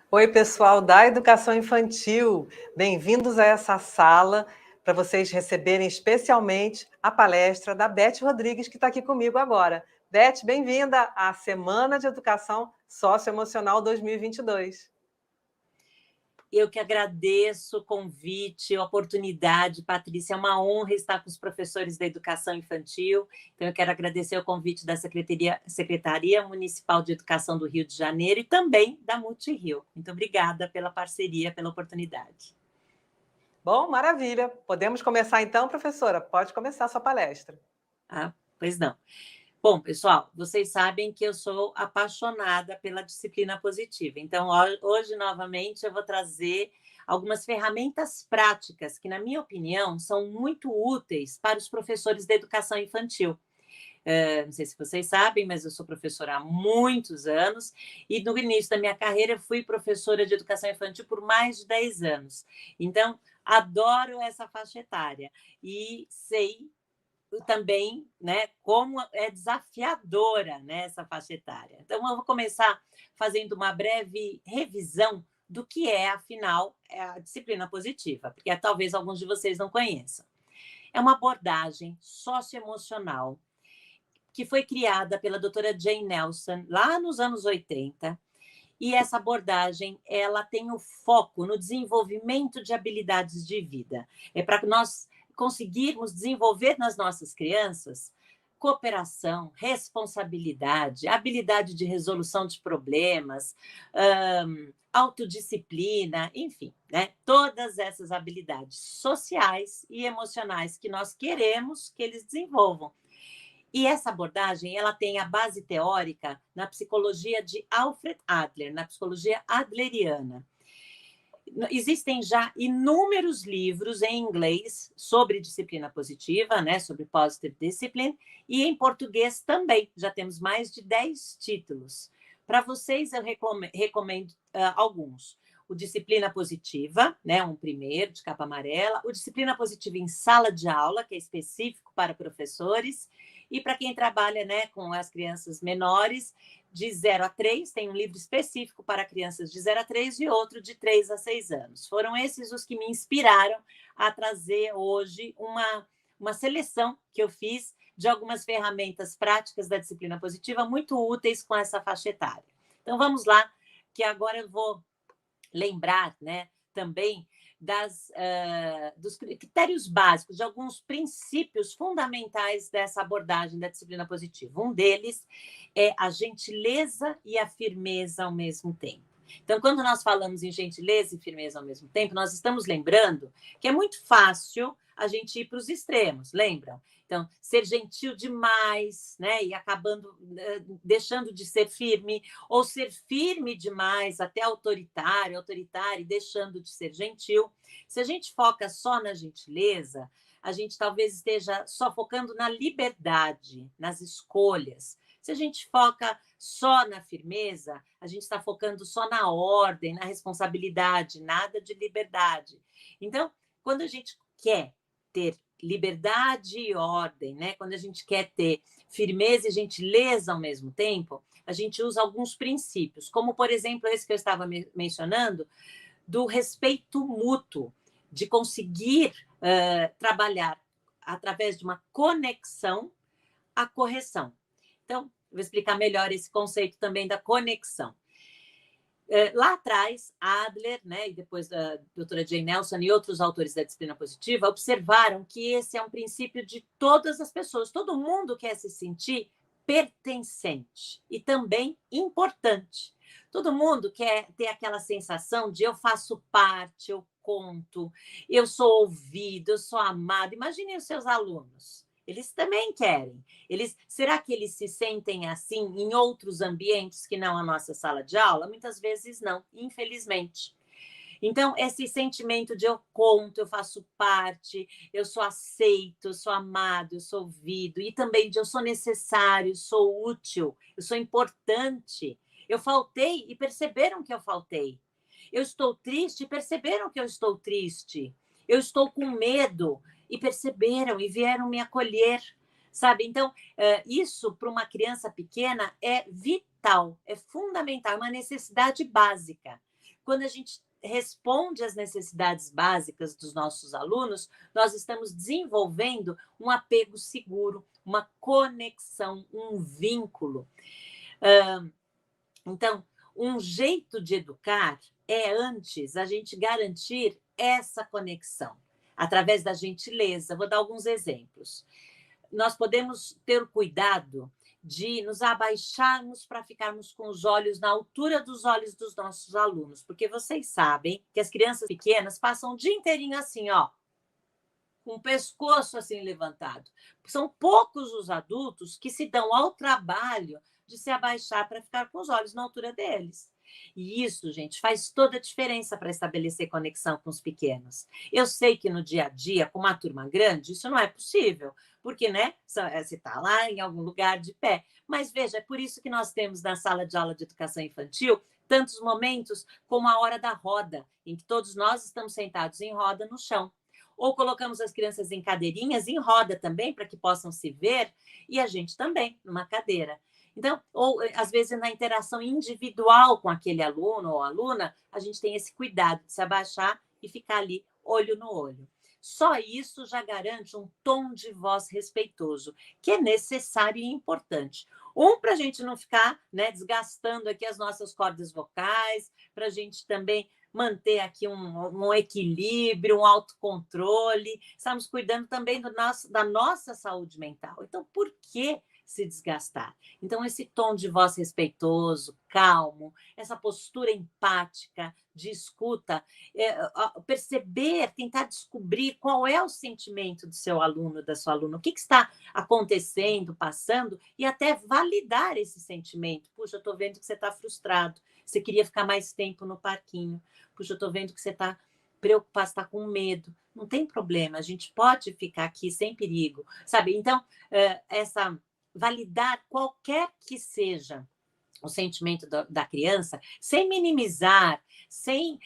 Oi, pessoal da Educação Infantil. Bem-vindos a essa sala para vocês receberem especialmente a palestra da Beth Rodrigues, que está aqui comigo agora. Beth, bem-vinda à Semana de Educação Socioemocional 2022. Eu que agradeço o convite, a oportunidade, Patrícia. É uma honra estar com os professores da educação infantil. Então, eu quero agradecer o convite da Secretaria Municipal de Educação do Rio de Janeiro e também da Multirio. Muito obrigada pela parceria, pela oportunidade. Bom, maravilha. Podemos começar então, professora? Pode começar a sua palestra. Pois não. Bom, pessoal, vocês sabem que eu sou apaixonada pela disciplina positiva. Então, hoje, novamente, eu vou trazer algumas ferramentas práticas que, na minha opinião, são muito úteis para os professores da educação infantil. Não sei se vocês sabem, mas eu sou professora há muitos anos e no início da minha carreira eu fui professora de educação infantil por mais de 10 anos. Então, adoro essa faixa etária e sei também, né, como é desafiadora, né, essa faixa etária. Então, eu vou começar fazendo uma breve revisão do que é, afinal, a disciplina positiva, porque talvez alguns de vocês não conheçam. É uma abordagem socioemocional que foi criada pela doutora Jane Nelson lá nos anos 80, e essa abordagem ela tem o foco no desenvolvimento de habilidades de vida. É para nós conseguirmos desenvolver nas nossas crianças cooperação, responsabilidade, habilidade de resolução de problemas, autodisciplina, enfim, né? Todas essas habilidades sociais e emocionais que nós queremos que eles desenvolvam. E essa abordagem ela tem a base teórica na psicologia de Alfred Adler, na psicologia adleriana. Existem já inúmeros livros em inglês sobre disciplina positiva, né, sobre Positive Discipline, e em português também. Já temos mais de 10 títulos. Para vocês, eu recomendo alguns. O Disciplina Positiva, né, um primeiro, de capa amarela. O Disciplina Positiva em Sala de Aula, que é específico para professores. E para quem trabalha, né, com as crianças menores, de 0 a 3, tem um livro específico para crianças de 0 a 3 e outro de 3 a 6 anos. Foram esses os que me inspiraram a trazer hoje uma seleção que eu fiz de algumas ferramentas práticas da disciplina positiva muito úteis com essa faixa etária. Então, vamos lá, que agora eu vou lembrar, né, também dos critérios básicos, de alguns princípios fundamentais dessa abordagem da disciplina positiva. Um deles é a gentileza e a firmeza ao mesmo tempo. Então, quando nós falamos em gentileza e firmeza ao mesmo tempo, nós estamos lembrando que é muito fácil a gente ir para os extremos, lembram? Então, ser gentil demais, né, e acabando deixando de ser firme, ou ser firme demais, até autoritário e deixando de ser gentil. Se a gente foca só na gentileza, a gente talvez esteja só focando na liberdade, nas escolhas. Se a gente foca só na firmeza, a gente está focando só na ordem, na responsabilidade, nada de liberdade. Então, quando a gente quer ter liberdade e ordem, né? Quando a gente quer ter firmeza e gentileza ao mesmo tempo, a gente usa alguns princípios, como, por exemplo, esse que eu estava mencionando, do respeito mútuo, de conseguir trabalhar através de uma conexão à correção. Então, vou explicar melhor esse conceito também da conexão. Lá atrás, Adler, né, e depois a doutora Jane Nelson e outros autores da disciplina positiva observaram que esse é um princípio de todas as pessoas. Todo mundo quer se sentir pertencente e também importante. Todo mundo quer ter aquela sensação de eu faço parte, eu conto, eu sou ouvido, eu sou amado. Imaginem os seus alunos. Eles também querem. Será que eles se sentem assim em outros ambientes que não a nossa sala de aula? Muitas vezes não, infelizmente. Então, esse sentimento de eu conto, eu faço parte, eu sou aceito, eu sou amado, eu sou ouvido, e também de eu sou necessário, sou útil, eu sou importante. Eu faltei e perceberam que eu faltei. Eu estou triste e perceberam que eu estou triste. Eu estou com medo e perceberam e vieram me acolher, sabe? Então, isso para uma criança pequena é vital, é fundamental, é uma necessidade básica. quando a gente responde às necessidades básicas dos nossos alunos, nós estamos desenvolvendo um apego seguro, uma conexão, um vínculo. Então, um jeito de educar é antes a gente garantir essa conexão, através da gentileza. Vou dar alguns exemplos. Nós podemos ter o cuidado de nos abaixarmos para ficarmos com os olhos na altura dos olhos dos nossos alunos, porque vocês sabem que as crianças pequenas passam o dia inteirinho assim, ó, com o pescoço assim levantado. São poucos os adultos que se dão ao trabalho de se abaixar para ficar com os olhos na altura deles. E isso, gente, faz toda a diferença para estabelecer conexão com os pequenos. Eu sei que no dia a dia, com uma turma grande, isso não é possível, porque, né, você está lá em algum lugar de pé. Mas veja, é por isso que nós temos na sala de aula de educação infantil tantos momentos como a hora da roda, em que todos nós estamos sentados em roda no chão. Ou colocamos as crianças em cadeirinhas, em roda também, para que possam se ver, e a gente também, numa cadeira. Então, ou às vezes na interação individual com aquele aluno ou aluna, a gente tem esse cuidado de se abaixar e ficar ali olho no olho. Só isso já garante um tom de voz respeitoso, que é necessário e importante. Para a gente não ficar, né, desgastando aqui as nossas cordas vocais, para a gente também manter aqui um equilíbrio, um autocontrole. Estamos cuidando também da nossa saúde mental. Então, por que se desgastar? Então, esse tom de voz respeitoso, calmo, essa postura empática, de escuta, perceber, tentar descobrir qual é o sentimento do seu aluno, da sua aluna, o que está acontecendo, passando, e até validar esse sentimento. Puxa, eu estou vendo que você está frustrado, você queria ficar mais tempo no parquinho. Puxa, eu estou vendo que você está preocupado, está com medo. Não tem problema, a gente pode ficar aqui sem perigo, sabe? Então, validar qualquer que seja o sentimento da criança, sem minimizar, sem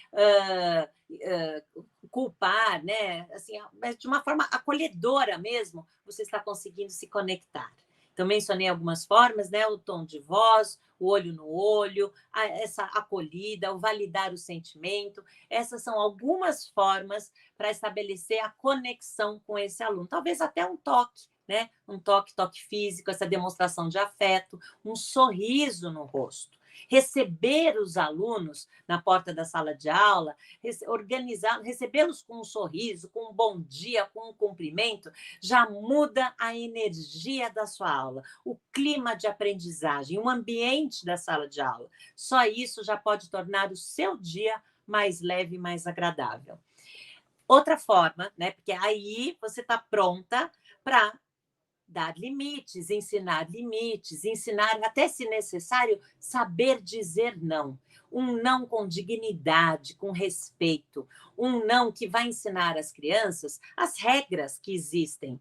culpar, né? Assim, mas de uma forma acolhedora mesmo, você está conseguindo se conectar. Então, mencionei algumas formas, né? O tom de voz, o olho no olho, essa acolhida, o validar o sentimento. Essas são algumas formas para estabelecer a conexão com esse aluno. Talvez até um toque, né? Um toque físico, essa demonstração de afeto, um sorriso no rosto. Receber os alunos na porta da sala de aula, recebê-los com um sorriso, com um bom dia, com um cumprimento, já muda a energia da sua aula, o clima de aprendizagem, o ambiente da sala de aula. Só isso já pode tornar o seu dia mais leve e mais agradável. Outra forma, né? Porque aí você está pronta para dar limites, ensinar até, se necessário, saber dizer não. Um não com dignidade, com respeito. Um não que vai ensinar às crianças as regras que existem.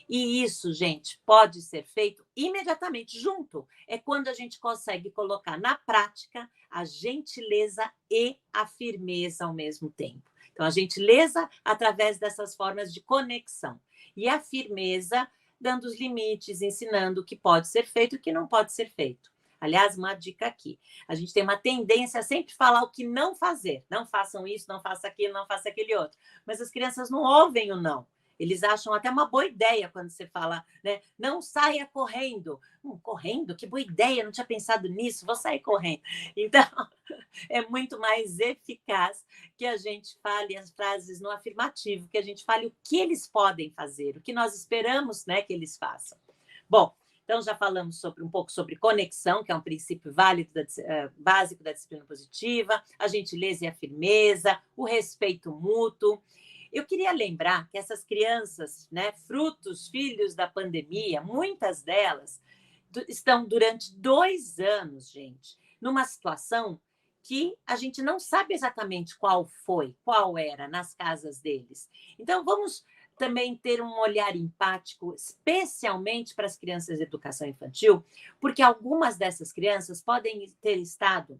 E isso, gente, pode ser feito imediatamente, junto. É quando a gente consegue colocar na prática a gentileza e a firmeza ao mesmo tempo. Então, a gentileza através dessas formas de conexão. E a firmeza dando os limites, ensinando o que pode ser feito e o que não pode ser feito. Aliás, uma dica aqui. A gente tem uma tendência a sempre falar o que não fazer. Não façam isso, não façam aquilo, não façam aquele outro. Mas as crianças não ouvem o não. Eles acham até uma boa ideia quando você fala, né? Não saia correndo. Correndo? Que boa ideia, não tinha pensado nisso, vou sair correndo. Então, é muito mais eficaz que a gente fale as frases no afirmativo, que a gente fale o que eles podem fazer, o que nós esperamos, né, que eles façam. Bom, então já falamos um pouco sobre conexão, que é um princípio válido básico da disciplina positiva, a gentileza e a firmeza, o respeito mútuo. Eu queria lembrar que essas crianças, né, filhos da pandemia, muitas delas estão durante 2 anos, gente, numa situação que a gente não sabe exatamente qual era nas casas deles. Então, vamos também ter um olhar empático, especialmente para as crianças de educação infantil, porque algumas dessas crianças podem ter estado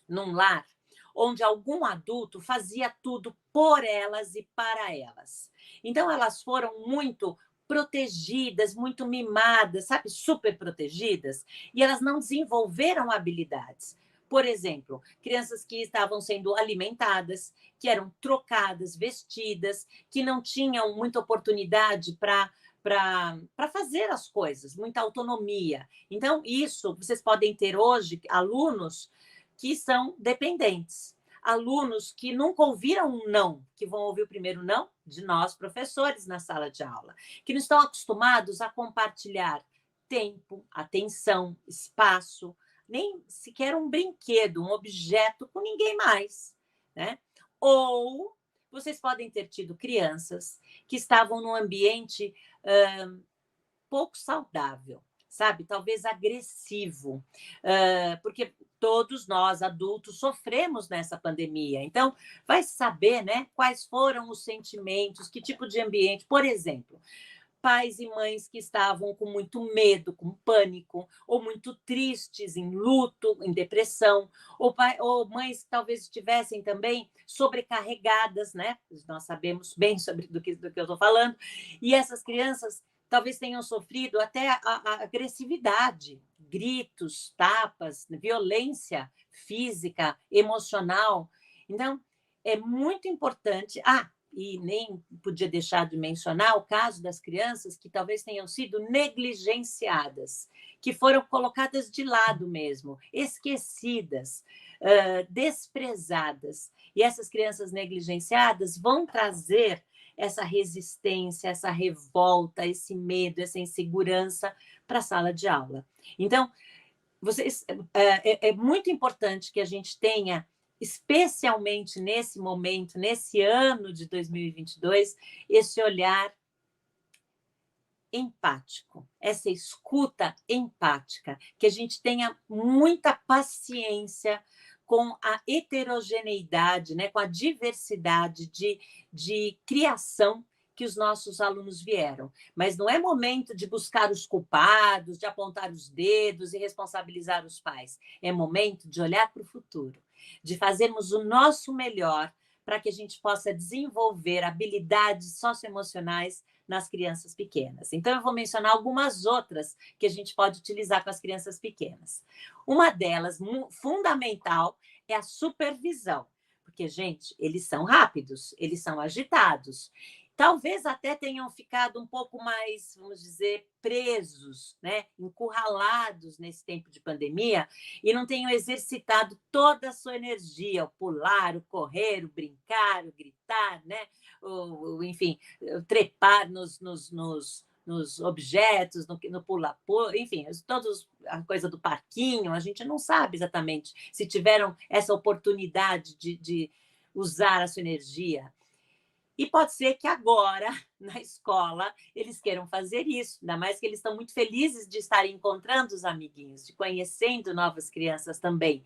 num lar onde algum adulto fazia tudo por elas e para elas. Então, elas foram muito protegidas, muito mimadas, sabe? Super protegidas, e elas não desenvolveram habilidades. Por exemplo, crianças que estavam sendo alimentadas, que eram trocadas, vestidas, que não tinham muita oportunidade para fazer as coisas, muita autonomia. Então, isso, vocês podem ter hoje alunos que são dependentes, alunos que nunca ouviram um não, que vão ouvir o primeiro não de nós, professores, na sala de aula, que não estão acostumados a compartilhar tempo, atenção, espaço, nem sequer um brinquedo, um objeto com ninguém mais, né? Ou vocês podem ter tido crianças que estavam num ambiente pouco saudável, sabe? Talvez agressivo, porque todos nós, adultos, sofremos nessa pandemia. Então, vai saber, né, quais foram os sentimentos, que tipo de ambiente. Por exemplo, pais e mães que estavam com muito medo, com pânico, ou muito tristes, em luto, em depressão, ou mães que talvez estivessem também sobrecarregadas, né? Nós sabemos bem sobre do que eu estou falando, e essas crianças talvez tenham sofrido até a agressividade, gritos, tapas, violência física, emocional. Então, é muito importante. E nem podia deixar de mencionar o caso das crianças que talvez tenham sido negligenciadas, que foram colocadas de lado mesmo, esquecidas, desprezadas. E essas crianças negligenciadas vão trazer essa resistência, essa revolta, esse medo, essa insegurança para a sala de aula. Então, é muito importante que a gente tenha, especialmente nesse momento, nesse ano de 2022, esse olhar empático, essa escuta empática, que a gente tenha muita paciência com a heterogeneidade, né, com a diversidade de criação que os nossos alunos vieram. Mas não é momento de buscar os culpados, de apontar os dedos e responsabilizar os pais. É momento de olhar para o futuro, de fazermos o nosso melhor para que a gente possa desenvolver habilidades socioemocionais nas crianças pequenas. Então, eu vou mencionar algumas outras que a gente pode utilizar com as crianças pequenas. Uma delas, fundamental, é a supervisão. Porque, gente, eles são rápidos, eles são agitados. Talvez até tenham ficado um pouco mais, vamos dizer, presos, né? Encurralados nesse tempo de pandemia e não tenham exercitado toda a sua energia, o pular, o correr, o brincar, o gritar, né? Enfim, trepar nos objetos, no pula-pula, enfim, todos a coisa do parquinho, a gente não sabe exatamente se tiveram essa oportunidade de usar a sua energia. E pode ser que agora, na escola, eles queiram fazer isso, ainda mais que eles estão muito felizes de estarem encontrando os amiguinhos, de conhecendo novas crianças também.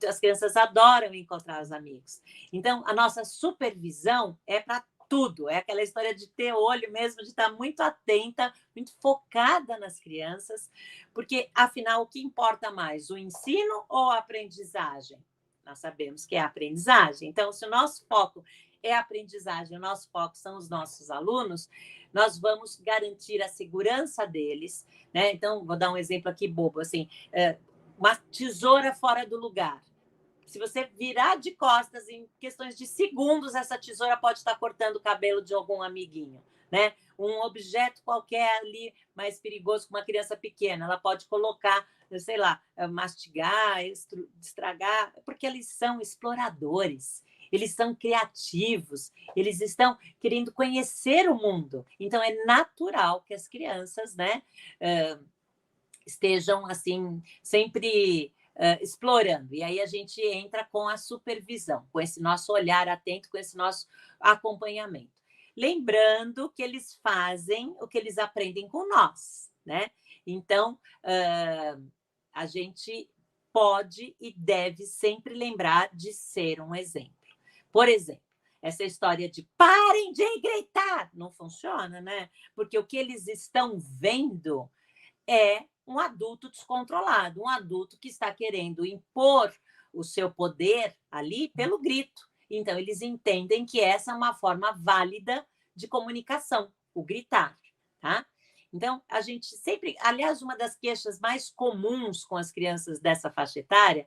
As crianças adoram encontrar os amigos. Então, a nossa supervisão é para tudo, é aquela história de ter olho mesmo, de estar muito atenta, muito focada nas crianças, porque, afinal, o que importa mais, o ensino ou a aprendizagem? Nós sabemos que é a aprendizagem. Então, se o nosso foco é a aprendizagem, o nosso foco são os nossos alunos, nós vamos garantir a segurança deles, né? Então, vou dar um exemplo aqui bobo, assim, uma tesoura fora do lugar. Se você virar de costas, em questões de segundos, essa tesoura pode estar cortando o cabelo de algum amiguinho, né? Um objeto qualquer ali mais perigoso com uma criança pequena, ela pode colocar, sei lá, mastigar, estragar, porque eles são exploradores. Eles são criativos, eles estão querendo conhecer o mundo. Então, é natural que as crianças, né, estejam, assim, sempre explorando. E aí a gente entra com a supervisão, com esse nosso olhar atento, com esse nosso acompanhamento. Lembrando que eles fazem o que eles aprendem com nós, né? Então, a gente pode e deve sempre lembrar de ser um exemplo. Por exemplo, essa história de parem de gritar não funciona, né? Porque o que eles estão vendo é um adulto descontrolado, um adulto que está querendo impor o seu poder ali pelo grito. Então, eles entendem que essa é uma forma válida de comunicação, o gritar, tá? Então, a gente sempre... Aliás, uma das queixas mais comuns com as crianças dessa faixa etária,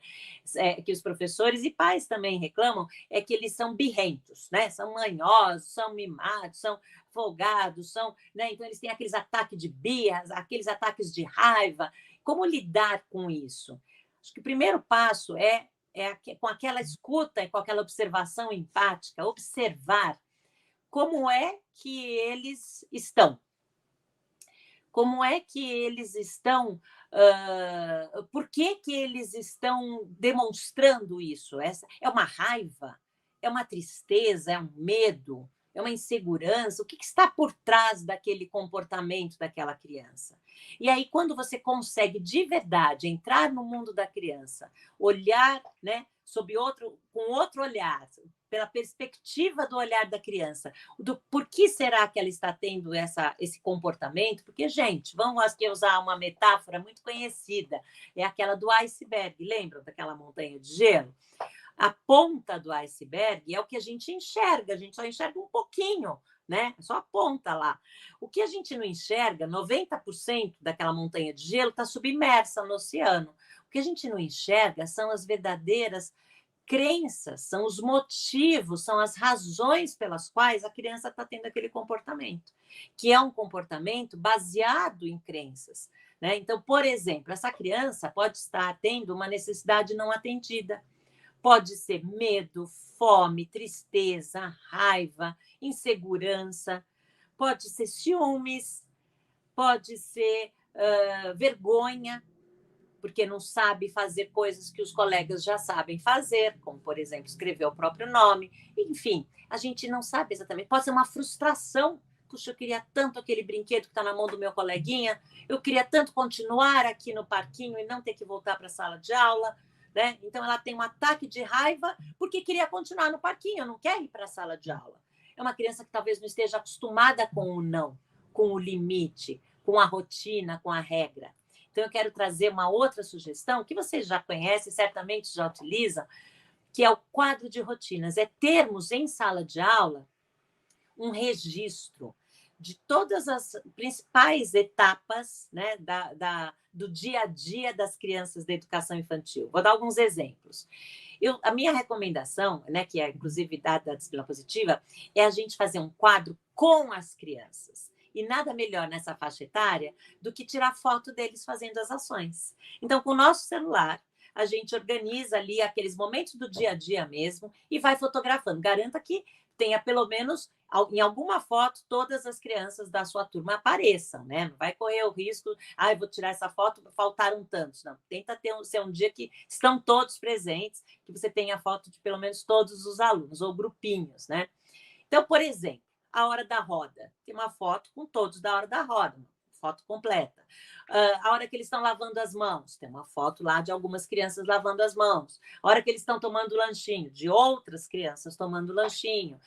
que os professores e pais também reclamam, é que eles são birrentos, né? São manhosos, são mimados, são folgados, são, né? Então, eles têm aqueles ataques de birras, aqueles ataques de raiva. Como lidar com isso? Acho que o primeiro passo é com aquela escuta e com aquela observação empática, observar como é que eles estão. Como é que eles estão, por que eles estão demonstrando isso? É uma raiva? É uma tristeza? É um medo? É uma insegurança? O que está por trás daquele comportamento daquela criança? E aí, quando você consegue de verdade entrar no mundo da criança, olhar, né, com outro olhar, pela perspectiva do olhar da criança, do por que será que ela está tendo esse comportamento, porque, gente, vamos aqui usar uma metáfora muito conhecida, é aquela do iceberg, lembram daquela montanha de gelo? A ponta do iceberg é o que a gente só enxerga um pouquinho, né? Só a ponta lá. O que a gente não enxerga, 90% daquela montanha de gelo está submersa no oceano. O que a gente não enxerga são as verdadeiras crenças, são os motivos, são as razões pelas quais a criança está tendo aquele comportamento, que é um comportamento baseado em crenças, né? Então, por exemplo, essa criança pode estar tendo uma necessidade não atendida, pode ser medo, fome, tristeza, raiva, insegurança, pode ser ciúmes, pode ser vergonha, porque não sabe fazer coisas que os colegas já sabem fazer, como, por exemplo, escrever o próprio nome. Enfim, a gente não sabe exatamente. Pode ser uma frustração. Puxa, eu queria tanto aquele brinquedo que está na mão do meu coleguinha, eu queria tanto continuar aqui no parquinho e não ter que voltar para a sala de aula, né? Então, ela tem um ataque de raiva porque queria continuar no parquinho, não quer ir para a sala de aula. É uma criança que talvez não esteja acostumada com o não, com o limite, com a rotina, com a regra. Então, eu quero trazer uma outra sugestão que vocês já conhecem, certamente já utilizam, que é o quadro de rotinas. É termos em sala de aula um registro de todas as principais etapas, né, do dia a dia das crianças da educação infantil. Vou dar alguns exemplos. A minha recomendação, né, que é inclusive dada da disciplina positiva, é a gente fazer um quadro com as crianças. E nada melhor nessa faixa etária do que tirar foto deles fazendo as ações. Então, com o nosso celular, a gente organiza ali aqueles momentos do dia a dia mesmo e vai fotografando. Garanta que tenha pelo menos, em alguma foto, todas as crianças da sua turma apareçam, né? Não vai correr o risco, eu vou tirar essa foto, faltaram tantos. Não, tenta ser um dia que estão todos presentes, que você tenha foto de pelo menos todos os alunos, ou grupinhos, né? Então, por exemplo, a hora da roda. Tem uma foto com todos da hora da roda, uma foto completa. A hora que eles estão lavando as mãos, tem uma foto lá de algumas crianças lavando as mãos. A hora que eles estão tomando lanchinho, de outras crianças tomando lanchinho.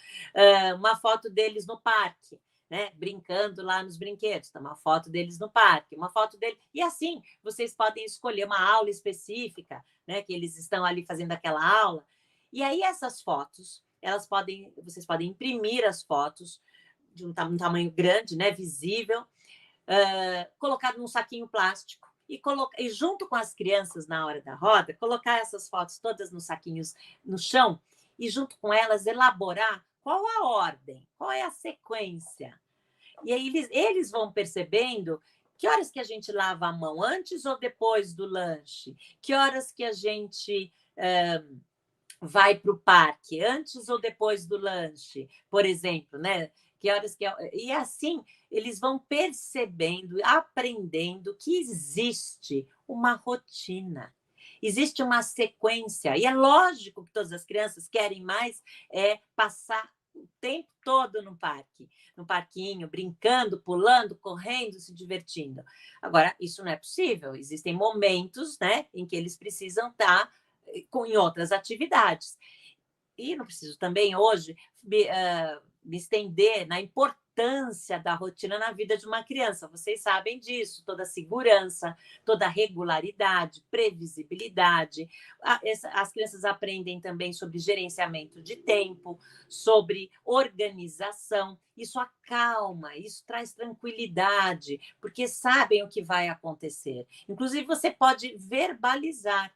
Uma foto deles no parque, né? Brincando lá nos brinquedos. Tem uma foto deles no parque, uma foto dele. E assim, vocês podem escolher uma aula específica, né? Que eles estão ali fazendo aquela aula. E aí, essas fotos, vocês podem imprimir as fotos de um tamanho grande, né, visível, colocar num saquinho plástico e junto com as crianças na hora da roda, colocar essas fotos todas nos saquinhos no chão e junto com elas elaborar qual a ordem, qual é a sequência. E aí eles vão percebendo que horas que a gente lava a mão, antes ou depois do lanche, que horas que a gente vai para o parque, antes ou depois do lanche, por exemplo, né? Que horas que... E assim, eles vão percebendo, aprendendo que existe uma rotina, existe uma sequência. E é lógico que todas as crianças querem mais passar o tempo todo no parque, no parquinho, brincando, pulando, correndo, se divertindo. Agora, isso não é possível. Existem momentos, né, em que eles precisam estar em outras atividades. E não preciso também hoje me estender na importância da rotina na vida de uma criança. Vocês sabem disso, toda a segurança, toda a regularidade, previsibilidade. As crianças aprendem também sobre gerenciamento de tempo, sobre organização. Isso acalma, isso traz tranquilidade, porque sabem o que vai acontecer. Inclusive, você pode verbalizar.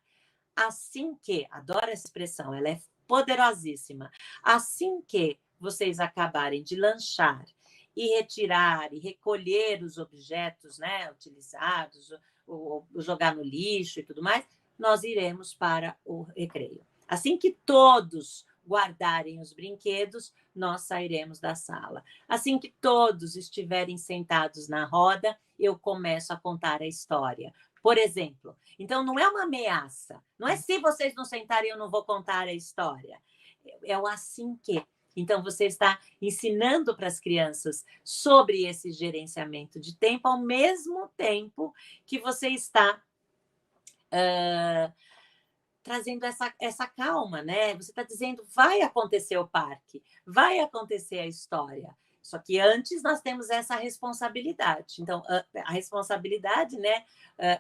Assim que, adoro essa expressão, ela é poderosíssima. Assim que vocês acabarem de lanchar e retirar e recolher os objetos, né, utilizados, ou jogar no lixo e tudo mais, nós iremos para o recreio. Assim que todos guardarem os brinquedos, nós sairemos da sala. Assim que todos estiverem sentados na roda, eu começo a contar a história. Por exemplo, então não é uma ameaça, não é se vocês não sentarem eu não vou contar a história, é o assim que. Então você está ensinando para as crianças sobre esse gerenciamento de tempo, ao mesmo tempo que você está trazendo essa calma, né? Você está dizendo, vai acontecer o parque, vai acontecer a história. Só que antes nós temos essa responsabilidade. Então, a responsabilidade, né?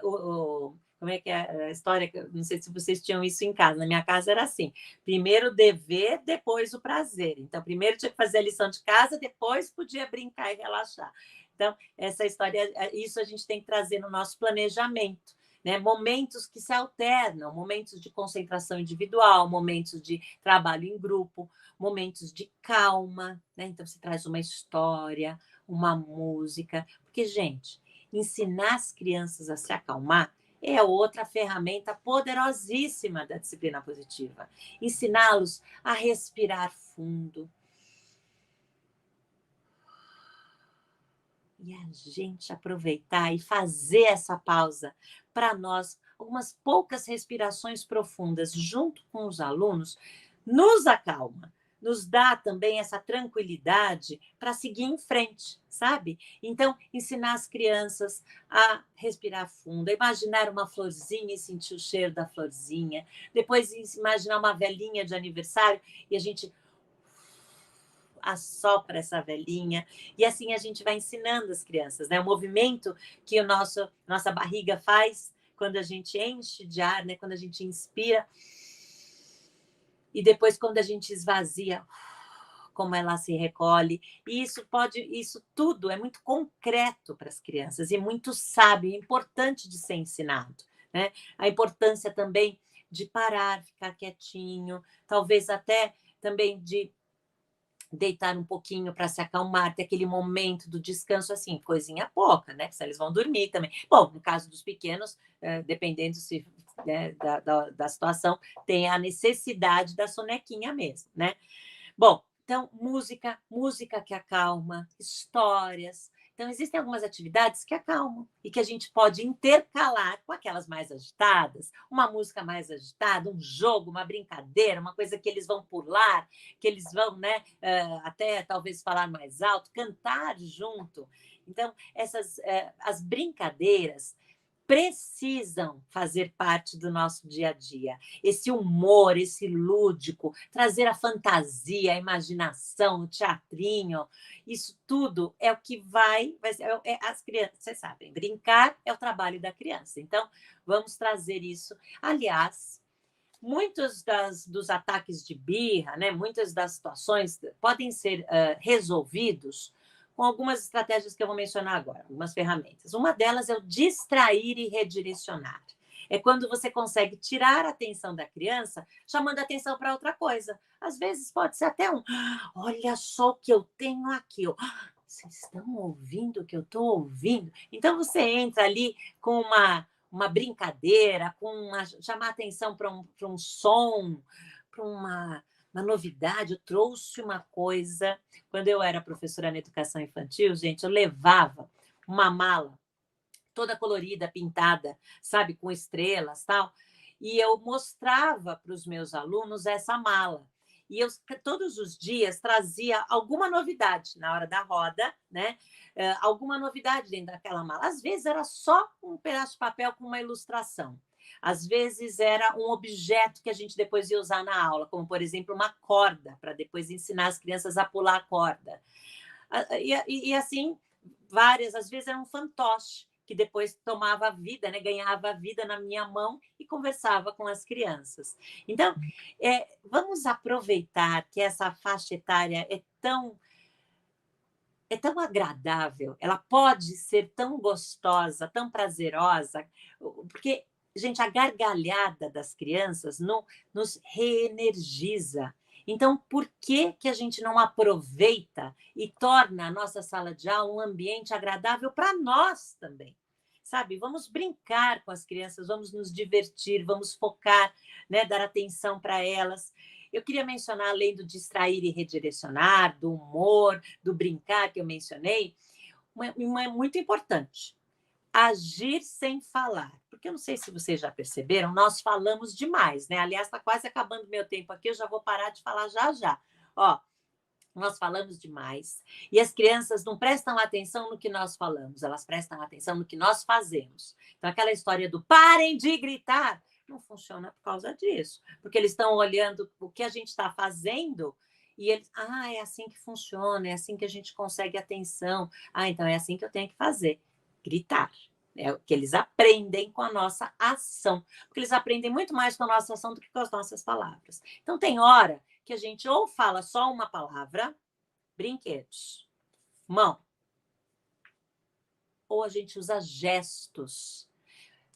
Como é que é a história? Não sei se vocês tinham isso em casa. Na minha casa era assim: primeiro o dever, depois o prazer. Então, primeiro tinha que fazer a lição de casa, depois podia brincar e relaxar. Então, essa história, isso a gente tem que trazer no nosso planejamento. Né? Momentos que se alternam, momentos de concentração individual, momentos de trabalho em grupo, momentos de calma, né? Então você traz uma história, uma música, porque, gente, ensinar as crianças a se acalmar é outra ferramenta poderosíssima da disciplina positiva. Ensiná-los a respirar fundo. E a gente aproveitar e fazer essa pausa para nós, algumas poucas respirações profundas junto com os alunos, nos acalma, nos dá também essa tranquilidade para seguir em frente, sabe? Então, ensinar as crianças a respirar fundo, a imaginar uma florzinha e sentir o cheiro da florzinha, depois imaginar uma velhinha de aniversário e a gente assopra essa velhinha, e assim a gente vai ensinando as crianças, né? O movimento que nossa barriga faz quando a gente enche de ar, né? Quando a gente inspira, e depois quando a gente esvazia, como ela se recolhe. E isso tudo é muito concreto para as crianças e muito sábio, importante de ser ensinado, né? A importância também de parar, ficar quietinho, talvez até também de deitar um pouquinho para se acalmar, ter aquele momento do descanso, assim, coisinha pouca, né? Porque eles vão dormir também. Bom, no caso dos pequenos, dependendo se, né, da situação, tem a necessidade da sonequinha mesmo, né? Bom, então, música que acalma, histórias. Então, existem algumas atividades que acalmam e que a gente pode intercalar com aquelas mais agitadas, uma música mais agitada, um jogo, uma brincadeira, uma coisa que eles vão pular, que eles vão, né, até talvez falar mais alto, cantar junto. Então, as brincadeiras precisam fazer parte do nosso dia a dia. Esse humor, esse lúdico, trazer a fantasia, a imaginação, o teatrinho, isso tudo é o que vai ser, as crianças, vocês sabem, brincar é o trabalho da criança. Então, vamos trazer isso. Aliás, muitos dos ataques de birra, né, muitas das situações podem ser resolvidos com algumas estratégias que eu vou mencionar agora, algumas ferramentas. Uma delas é o distrair e redirecionar. É quando você consegue tirar a atenção da criança, chamando a atenção para outra coisa. Às vezes pode ser até olha só o que eu tenho aqui. Vocês estão ouvindo o que eu estou ouvindo? Então você entra ali com uma brincadeira, chamar atenção para um som, para uma novidade. Eu trouxe uma coisa. Quando eu era professora na educação infantil, gente, eu levava uma mala toda colorida, pintada, sabe, com estrelas, tal, e eu mostrava para os meus alunos essa mala. E eu todos os dias trazia alguma novidade na hora da roda, né? Alguma novidade dentro daquela mala. Às vezes era só um pedaço de papel com uma ilustração. Às vezes era um objeto que a gente depois ia usar na aula, como, por exemplo, uma corda, para depois ensinar as crianças a pular a corda. E assim, várias, às vezes era um fantoche, que depois tomava vida, né, ganhava vida na minha mão e conversava com as crianças. Então, vamos aproveitar que essa faixa etária é tão agradável, ela pode ser tão gostosa, tão prazerosa, porque, gente, a gargalhada das crianças nos reenergiza. Então, por que a gente não aproveita e torna a nossa sala de aula um ambiente agradável para nós também? Sabe, vamos brincar com as crianças, vamos nos divertir, vamos focar, né, dar atenção para elas. Eu queria mencionar, além do distrair e redirecionar, do humor, do brincar que eu mencionei, uma muito importante: agir sem falar. Porque eu não sei se vocês já perceberam, nós falamos demais, né? Aliás, está quase acabando meu tempo aqui, eu já vou parar de falar já já. Ó, nós falamos demais e as crianças não prestam atenção no que nós falamos, elas prestam atenção no que nós fazemos. Então, aquela história do parem de gritar não funciona por causa disso, porque eles estão olhando o que a gente está fazendo e eles, é assim que funciona, é assim que a gente consegue atenção. Então é assim que eu tenho que fazer, gritar. É o que eles aprendem com a nossa ação, porque eles aprendem muito mais com a nossa ação do que com as nossas palavras. Então, tem hora que a gente ou fala só uma palavra, brinquedos, mão, ou a gente usa gestos,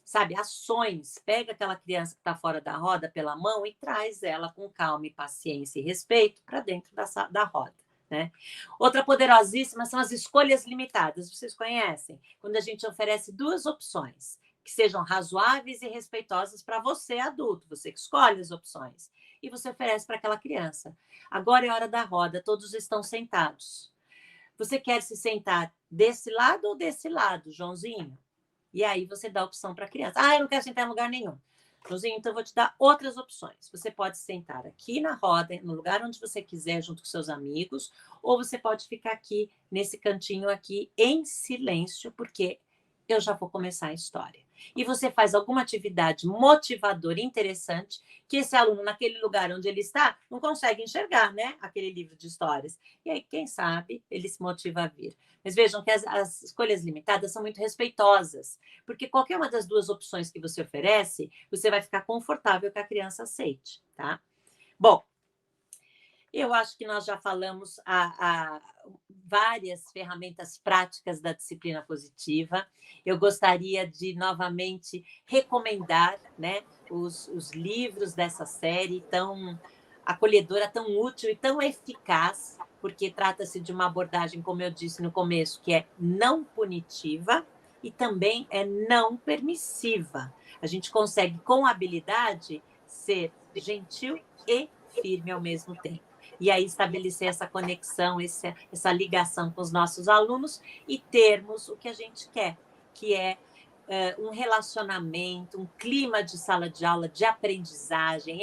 sabe, ações. Pega aquela criança que está fora da roda pela mão e traz ela com calma e paciência e respeito para dentro da roda. Né? Outra poderosíssima são as escolhas limitadas. Vocês conhecem? Quando a gente oferece duas opções que sejam razoáveis e respeitosas para você, adulto, você que escolhe as opções, e você oferece para aquela criança. Agora é hora da roda, todos estão sentados. Você quer se sentar desse lado ou desse lado, Joãozinho? E aí você dá a opção para a criança. Eu não quero sentar em lugar nenhum. Joãozinho, então eu vou te dar outras opções. Você pode sentar aqui na roda, no lugar onde você quiser, junto com seus amigos, ou você pode ficar aqui, nesse cantinho aqui, em silêncio, porque eu já vou começar a história. E você faz alguma atividade motivadora, interessante, que esse aluno, naquele lugar onde ele está, não consegue enxergar, né? Aquele livro de histórias. E aí, quem sabe, ele se motiva a vir. Mas vejam que as escolhas limitadas são muito respeitosas, porque qualquer uma das duas opções que você oferece, você vai ficar confortável que a criança aceite, tá? Bom, eu acho que nós já falamos várias ferramentas práticas da disciplina positiva. Eu gostaria de, novamente, recomendar, né, os livros dessa série tão acolhedora, tão útil e tão eficaz, porque trata-se de uma abordagem, como eu disse no começo, que é não punitiva e também é não permissiva. A gente consegue, com habilidade, ser gentil e firme ao mesmo tempo. E aí estabelecer essa conexão, essa ligação com os nossos alunos e termos o que a gente quer, que é um relacionamento, um clima de sala de aula de aprendizagem,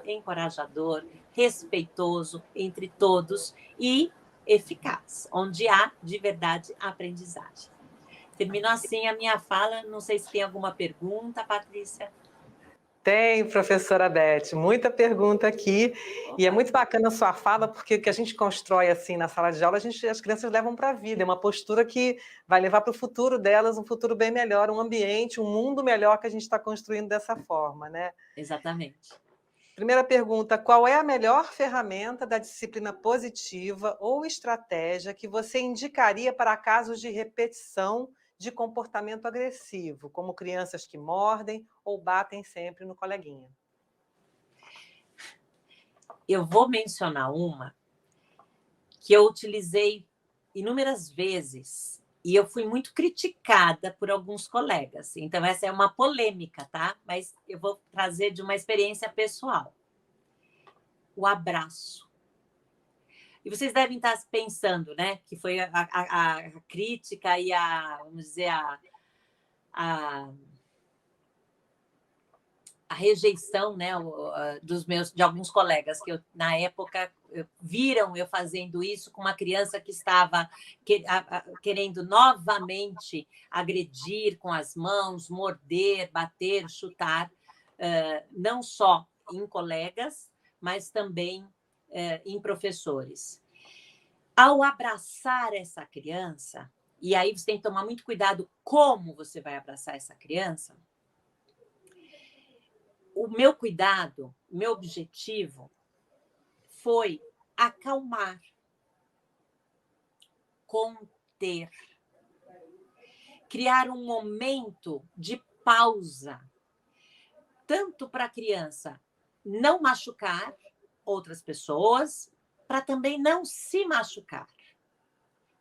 encorajador, respeitoso entre todos e eficaz, onde há de verdade a aprendizagem. Termino assim a minha fala, não sei se tem alguma pergunta, Patrícia. Tem, professora Beth, muita pergunta aqui, e é muito bacana a sua fala, porque o que a gente constrói assim na sala de aula, as crianças levam para a vida, é uma postura que vai levar para o futuro delas, um futuro bem melhor, um ambiente, um mundo melhor que a gente está construindo dessa forma, né? Exatamente. Primeira pergunta, qual é a melhor ferramenta da disciplina positiva ou estratégia que você indicaria para casos de repetição de comportamento agressivo, como crianças que mordem ou batem sempre no coleguinha? Eu vou mencionar uma que eu utilizei inúmeras vezes e eu fui muito criticada por alguns colegas. Então, essa é uma polêmica, tá? Mas eu vou trazer de uma experiência pessoal. O abraço. E vocês devem estar pensando, né? Que foi a crítica e vamos dizer, a a rejeição, né, de alguns colegas que na época viram eu fazendo isso com uma criança que estava querendo novamente agredir com as mãos, morder, bater, chutar, não só em colegas, mas também em professores. Ao abraçar essa criança, e aí você tem que tomar muito cuidado como você vai abraçar essa criança, o meu cuidado, meu objetivo foi acalmar, conter, criar um momento de pausa, tanto para a criança não machucar outras pessoas, para também não se machucar.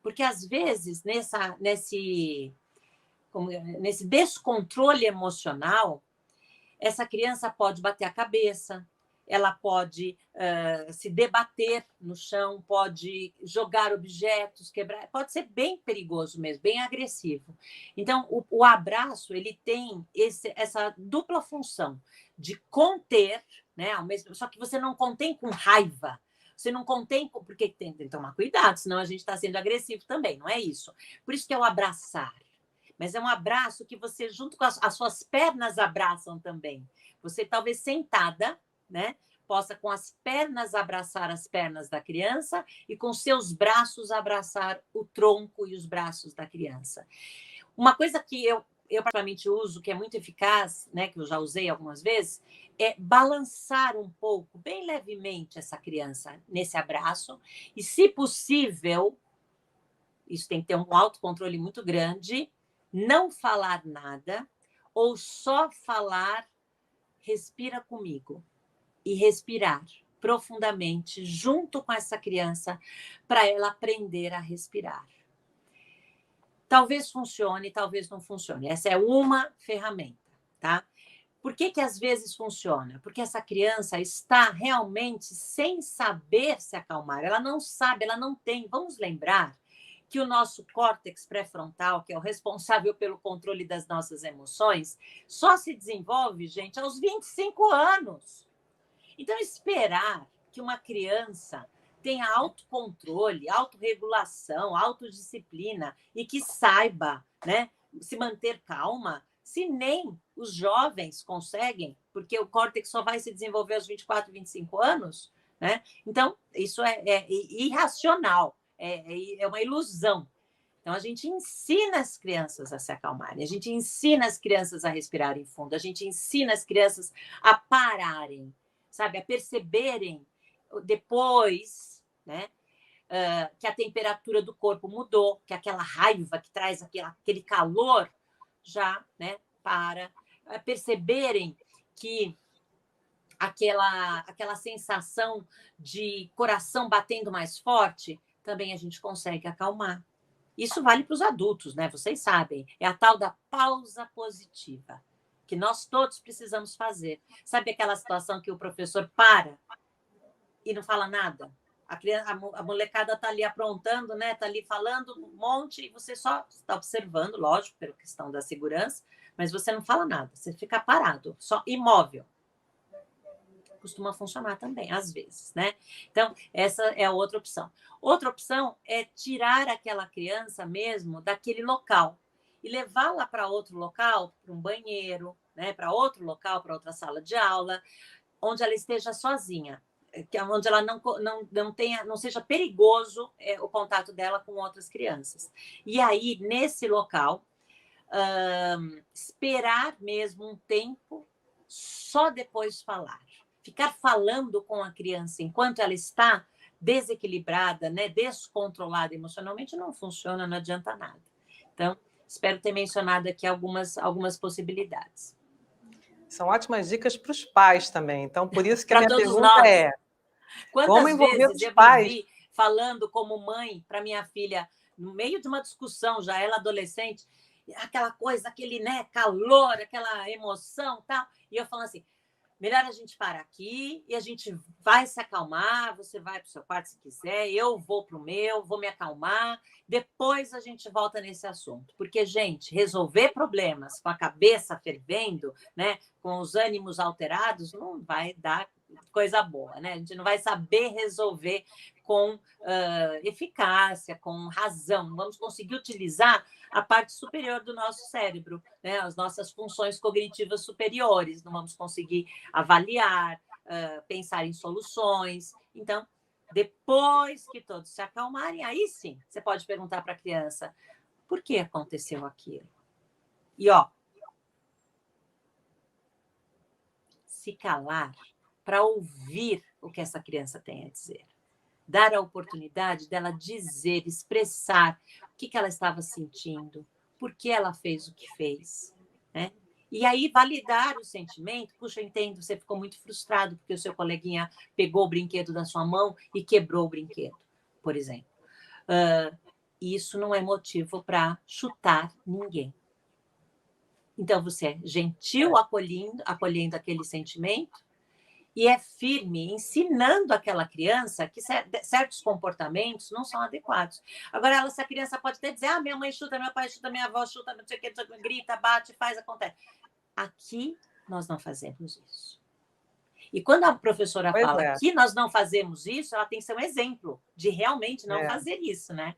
Porque, às vezes, nesse descontrole emocional, essa criança pode bater a cabeça, ela pode se debater no chão, pode jogar objetos, quebrar, pode ser bem perigoso mesmo, bem agressivo. Então, o abraço ele tem essa dupla função de conter, né, só que você não contém com raiva, você não contém, porque tem que tomar cuidado, senão a gente está sendo agressivo também, não é isso. Por isso que é o abraçar. Mas é um abraço que você, junto com as suas pernas, abraçam também. Você, talvez sentada, né, possa com as pernas abraçar as pernas da criança e com seus braços abraçar o tronco e os braços da criança. Uma coisa que eu particularmente uso, que é muito eficaz, né, que eu já usei algumas vezes, é balançar um pouco, bem levemente, essa criança nesse abraço. E, se possível, isso tem que ter um autocontrole muito grande, não falar nada, ou só falar, respira comigo, e respirar profundamente junto com essa criança para ela aprender a respirar. Talvez funcione, talvez não funcione. Essa é uma ferramenta, tá? Por que às vezes funciona? Porque essa criança está realmente sem saber se acalmar. Ela não sabe, ela não tem. Vamos lembrar que o nosso córtex pré-frontal, que é o responsável pelo controle das nossas emoções, só se desenvolve, gente, aos 25 anos. Então, esperar que uma criança tenha autocontrole, autorregulação, autodisciplina e que saiba, né, se manter calma, se nem os jovens conseguem, porque o córtex só vai se desenvolver aos 24, 25 anos, né? Então, isso é irracional, é uma ilusão. Então, a gente ensina as crianças a se acalmarem, a gente ensina as crianças a respirarem fundo, a gente ensina as crianças a pararem, sabe, a perceberem depois, né, que a temperatura do corpo mudou, que aquela raiva que traz aquele calor já, né, para perceberem que aquela sensação de coração batendo mais forte, também a gente consegue acalmar. Isso vale para os adultos, né? Vocês sabem, é a tal da pausa positiva, que nós todos precisamos fazer. Sabe aquela situação que o professor para e não fala nada? A molecada está ali aprontando, né? Está ali falando um monte e você só está observando, lógico, pela questão da segurança, mas você não fala nada, você fica parado, só imóvel. Costuma funcionar também, às vezes, né? Então, essa é a outra opção. Outra opção é tirar aquela criança mesmo daquele local e levá-la para outro local, para um banheiro, né? Para outro local, para outra sala de aula, onde ela esteja sozinha, onde ela não seja perigoso o contato dela com outras crianças. E aí, nesse local, esperar mesmo um tempo, só depois falar. Ficar falando com a criança enquanto ela está desequilibrada, né, descontrolada emocionalmente, não funciona, não adianta nada. Então, espero ter mencionado aqui algumas possibilidades. São ótimas dicas para os pais também. Então, por isso que a minha pergunta nós. é: quantas vezes eu me vi falando como mãe para minha filha, no meio de uma discussão, já ela adolescente, aquela coisa, aquele, né, calor, aquela emoção, tal, e eu falando assim: melhor a gente parar aqui e a gente vai se acalmar, você vai para o seu quarto se quiser, eu vou para o meu, vou me acalmar, depois a gente volta nesse assunto. Porque, gente, resolver problemas com a cabeça fervendo, né, com os ânimos alterados, não vai dar coisa boa, né? A gente não vai saber resolver com eficácia, com razão, não vamos conseguir utilizar a parte superior do nosso cérebro, né? As nossas funções cognitivas superiores, não vamos conseguir avaliar, pensar em soluções. Então, depois que todos se acalmarem, aí sim, você pode perguntar para a criança, por que aconteceu aquilo? E, ó, se calar para ouvir o que essa criança tem a dizer. Dar a oportunidade dela dizer, expressar o que ela estava sentindo, por que ela fez o que fez, né? E aí validar o sentimento. Puxa, eu entendo, você ficou muito frustrado porque o seu coleguinha pegou o brinquedo da sua mão e quebrou o brinquedo, por exemplo. Isso não é motivo para chutar ninguém. Então, você é gentil acolhendo aquele sentimento, e é firme, ensinando aquela criança que certos comportamentos não são adequados. Agora, se a criança pode até dizer, minha mãe chuta, meu pai chuta, minha avó chuta, não sei o que, grita, bate, faz, acontece. Aqui, nós não fazemos isso. E quando a professora fala que nós não fazemos isso, ela tem que ser um exemplo de realmente não fazer isso, né?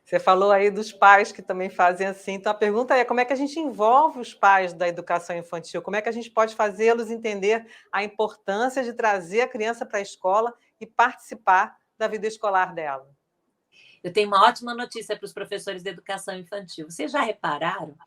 Você falou aí dos pais que também fazem assim. Então, a pergunta é como é que a gente envolve os pais da educação infantil? Como é que a gente pode fazê-los entender a importância de trazer a criança para a escola e participar da vida escolar dela? Eu tenho uma ótima notícia para os professores de educação infantil. Vocês já repararam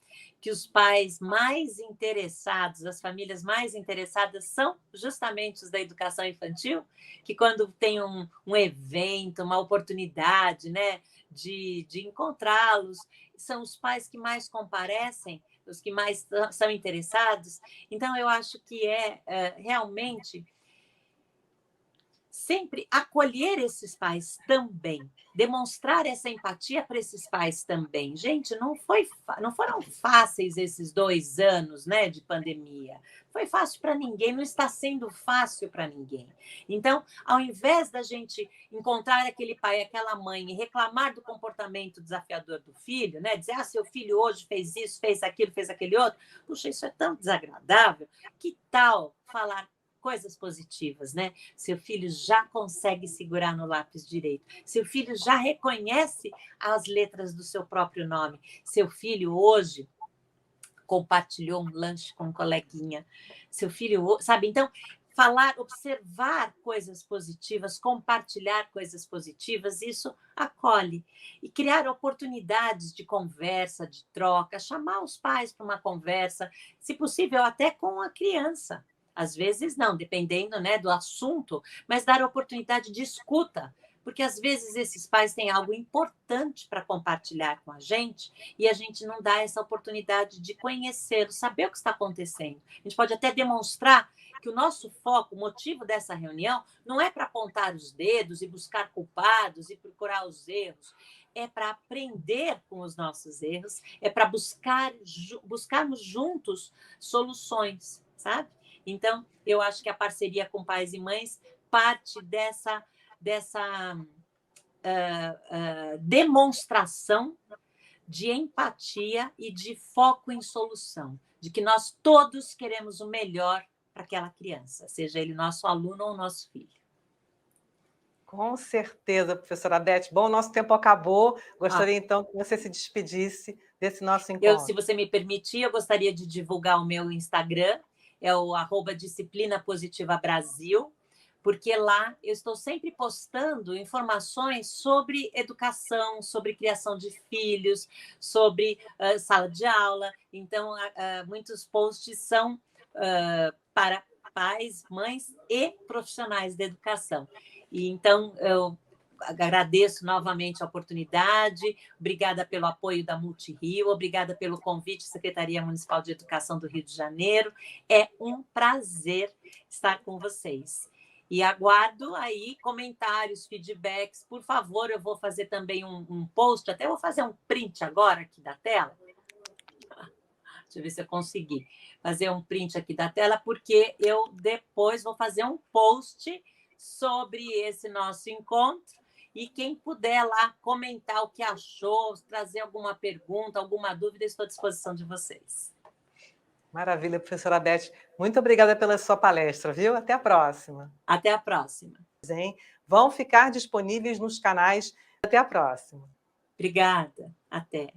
que os pais mais interessados, as famílias mais interessadas, são justamente os da educação infantil? Que quando tem um evento, uma oportunidade, né, de encontrá-los, são os pais que mais comparecem, os que mais são interessados. Então, eu acho que realmente sempre acolher esses pais também, demonstrar essa empatia para esses pais também. Gente, não foram fáceis esses 2 anos, né, de pandemia. Foi fácil para ninguém, não está sendo fácil para ninguém. Então, ao invés da gente encontrar aquele pai, aquela mãe e reclamar do comportamento desafiador do filho, né, dizer, seu filho hoje fez isso, fez aquilo, fez aquele outro, puxa, isso é tão desagradável, que tal falar coisas positivas, né? Seu filho já consegue segurar no lápis direito. Seu filho já reconhece as letras do seu próprio nome. Seu filho hoje compartilhou um lanche com um coleguinha. Seu filho, sabe? Então, falar, observar coisas positivas, compartilhar coisas positivas, isso acolhe. E criar oportunidades de conversa, de troca, chamar os pais para uma conversa, se possível, até com a criança. Às vezes não, dependendo, né, do assunto, mas dar oportunidade de escuta, porque às vezes esses pais têm algo importante para compartilhar com a gente e a gente não dá essa oportunidade de conhecê-lo, saber o que está acontecendo. A gente pode até demonstrar que o nosso foco, o motivo dessa reunião, não é para apontar os dedos e buscar culpados e procurar os erros, é para aprender com os nossos erros, é para buscarmos juntos soluções, sabe? Então, eu acho que a parceria com pais e mães parte dessa demonstração de empatia e de foco em solução, de que nós todos queremos o melhor para aquela criança, seja ele nosso aluno ou nosso filho. Com certeza, professora Beth. Bom, nosso tempo acabou. Gostaria, então, que você se despedisse desse nosso encontro. Se você me permitir, eu gostaria de divulgar o meu Instagram, é o @Disciplina Positiva Brasil, porque lá eu estou sempre postando informações sobre educação, sobre criação de filhos, sobre sala de aula. Então, muitos posts são para pais, mães e profissionais da educação. E então, eu agradeço novamente a oportunidade, obrigada pelo apoio da Multirio, obrigada pelo convite, Secretaria Municipal de Educação do Rio de Janeiro. É um prazer estar com vocês. E aguardo aí comentários, feedbacks. Por favor, eu vou fazer também um post, até vou fazer um print agora aqui da tela, Deixa eu ver se eu consegui fazer um print aqui da tela, porque eu depois vou fazer um post sobre esse nosso encontro. E quem puder lá comentar o que achou, trazer alguma pergunta, alguma dúvida, estou à disposição de vocês. Maravilha, professora Beth. Muito obrigada pela sua palestra, viu? Até a próxima. Até a próxima. Vão ficar disponíveis nos canais. Até a próxima. Obrigada. Até.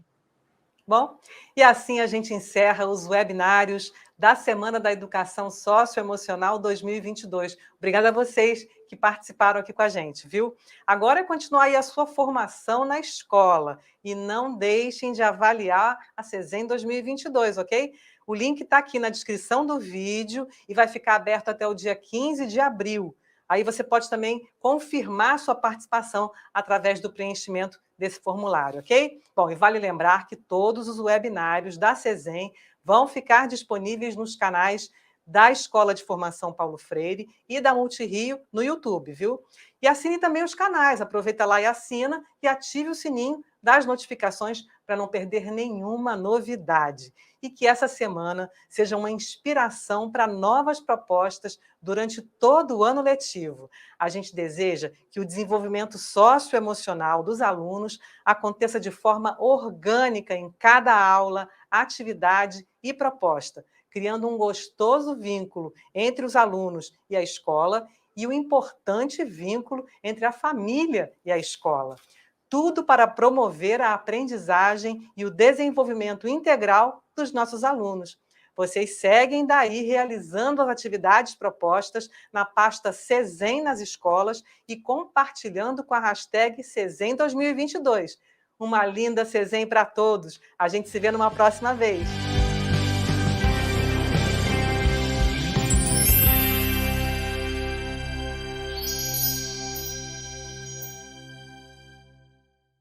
Bom, e assim a gente encerra os webinários da Semana da Educação Socioemocional 2022. Obrigada a vocês que participaram aqui com a gente, viu? Agora é continuar aí a sua formação na escola e não deixem de avaliar a CESEM 2022, ok? O link está aqui na descrição do vídeo e vai ficar aberto até o dia 15 de abril. Aí você pode também confirmar sua participação através do preenchimento desse formulário, ok? Bom, e vale lembrar que todos os webinários da CESEM vão ficar disponíveis nos canais da Escola de Formação Paulo Freire e da Multirio no YouTube, viu? E assine também os canais, aproveita lá e assina e ative o sininho das notificações para não perder nenhuma novidade. E que essa semana seja uma inspiração para novas propostas durante todo o ano letivo. A gente deseja que o desenvolvimento socioemocional dos alunos aconteça de forma orgânica em cada aula, atividade e proposta, criando um gostoso vínculo entre os alunos e a escola e o importante vínculo entre a família e a escola. Tudo para promover a aprendizagem e o desenvolvimento integral dos nossos alunos. Vocês seguem daí realizando as atividades propostas na pasta CESEM nas escolas e compartilhando com a hashtag CESEM 2022. Uma linda CESEM para todos. A gente se vê numa próxima vez.